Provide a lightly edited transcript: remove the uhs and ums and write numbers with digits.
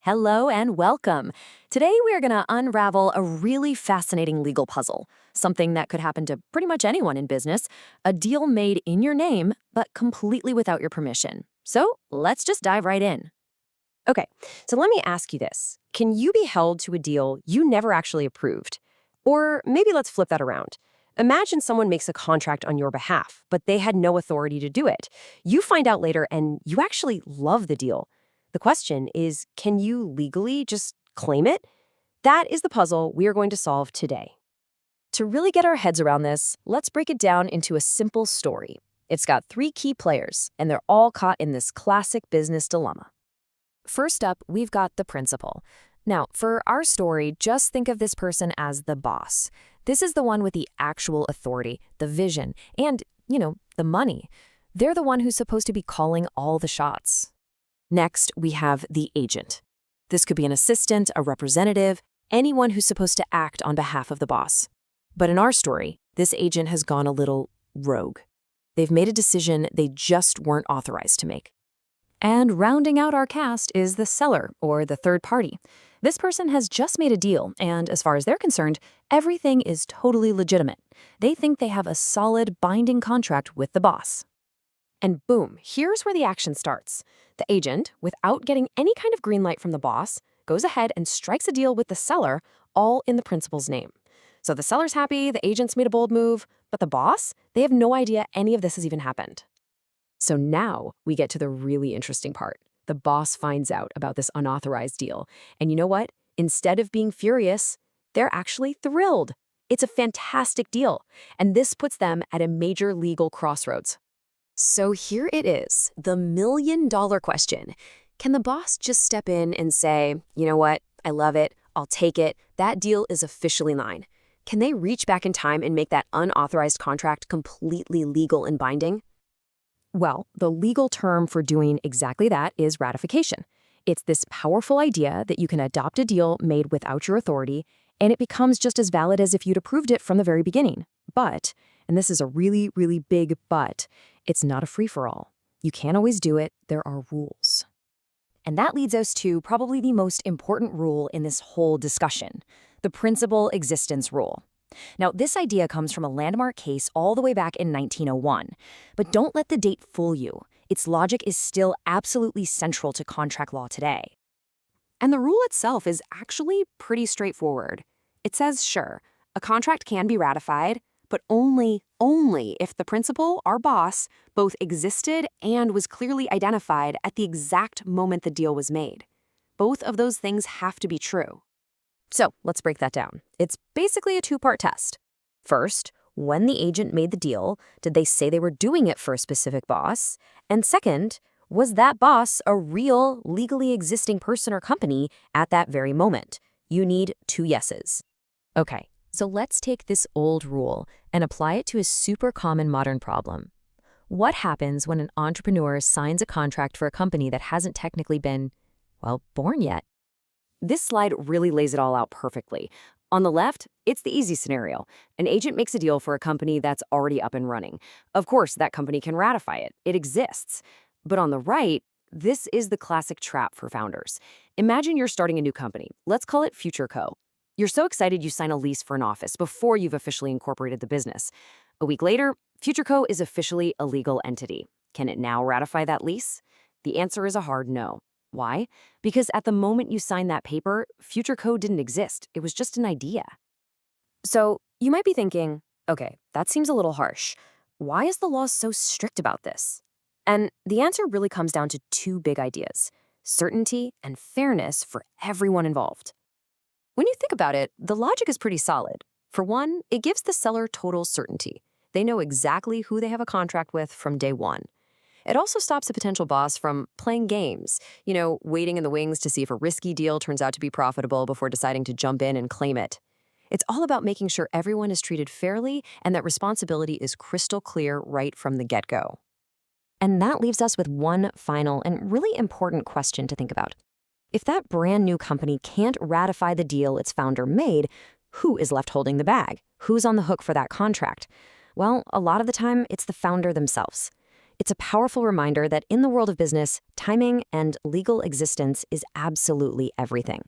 Hello and welcome. Today we are going to unravel a really fascinating legal puzzle, something that could happen to pretty much anyone in business, a deal made in your name, but completely without your permission. So let's just dive right in. Okay, so let me ask you this. Can you be held to a deal you never actually approved? Or maybe let's flip that around. Imagine someone makes a contract on your behalf, but they had no authority to do it. You find out later and you actually love the deal. The question is, can you legally just claim it? That is the puzzle we are going to solve today. To really get our heads around this, let's break it down into a simple story. It's got three key players, and they're all caught in this classic business dilemma. First up, we've got the principal. Now, for our story, just think of this person as the boss. This is the one with the actual authority, the vision, and, the money. They're the one who's supposed to be calling all the shots. Next, we have the agent. This could be an assistant, a representative, anyone who's supposed to act on behalf of the boss. But in our story, this agent has gone a little rogue. They've made a decision they just weren't authorized to make. And rounding out our cast is the seller, or the third party. This person has just made a deal, and as far as they're concerned, everything is totally legitimate. They think they have a solid, binding contract with the boss. And boom, here's where the action starts. The agent, without getting any kind of green light from the boss, goes ahead and strikes a deal with the seller, all in the principal's name. So the seller's happy, the agent's made a bold move, but the boss, they have no idea any of this has even happened. So now we get to the really interesting part. The boss finds out about this unauthorized deal. And you know what? Instead of being furious, they're actually thrilled. It's a fantastic deal. And this puts them at a major legal crossroads. So here it is, the million-dollar question. Can the boss just step in and say, you know what, I love it, I'll take it, that deal is officially mine? Can they reach back in time and make that unauthorized contract completely legal and binding? Well, the legal term for doing exactly that is ratification. It's this powerful idea that you can adopt a deal made without your authority, and it becomes just as valid as if you'd approved it from the very beginning. But, and this is a really, really big but, it's not a free-for-all. You can't always do it. There are rules. And that leads us to probably the most important rule in this whole discussion, the principal existence rule. Now, this idea comes from a landmark case all the way back in 1901. But don't let the date fool you. Its logic is still absolutely central to contract law today. And the rule itself is actually pretty straightforward. It says, sure, a contract can be ratified, but only if the principal, our boss, both existed and was clearly identified at the exact moment the deal was made. Both of those things have to be true. So let's break that down. It's basically a two-part test. First, when the agent made the deal, did they say they were doing it for a specific boss? And second, was that boss a real, legally existing person or company at that very moment? You need two yeses. Okay. So let's take this old rule and apply it to a super common modern problem. What happens when an entrepreneur signs a contract for a company that hasn't technically been, born yet? This slide really lays it all out perfectly. On the left, it's the easy scenario. An agent makes a deal for a company that's already up and running. Of course, that company can ratify it. It exists. But on the right, this is the classic trap for founders. Imagine you're starting a new company. Let's call it Future Co. You're so excited you sign a lease for an office before you've officially incorporated the business. A week later, FutureCo is officially a legal entity. Can it now ratify that lease? The answer is a hard no. Why? Because at the moment you signed that paper, FutureCo didn't exist. It was just an idea. So you might be thinking, okay, that seems a little harsh. Why is the law so strict about this? And the answer really comes down to two big ideas: certainty and fairness for everyone involved. When you think about it, the logic is pretty solid. For one, it gives the seller total certainty. They know exactly who they have a contract with from day one. It also stops a potential boss from playing games, waiting in the wings to see if a risky deal turns out to be profitable before deciding to jump in and claim it. It's all about making sure everyone is treated fairly and that responsibility is crystal clear right from the get-go. And that leaves us with one final and really important question to think about. If that brand new company can't ratify the deal its founder made, who is left holding the bag? Who's on the hook for that contract? Well, a lot of the time, it's the founder themselves. It's a powerful reminder that in the world of business, timing and legal existence is absolutely everything.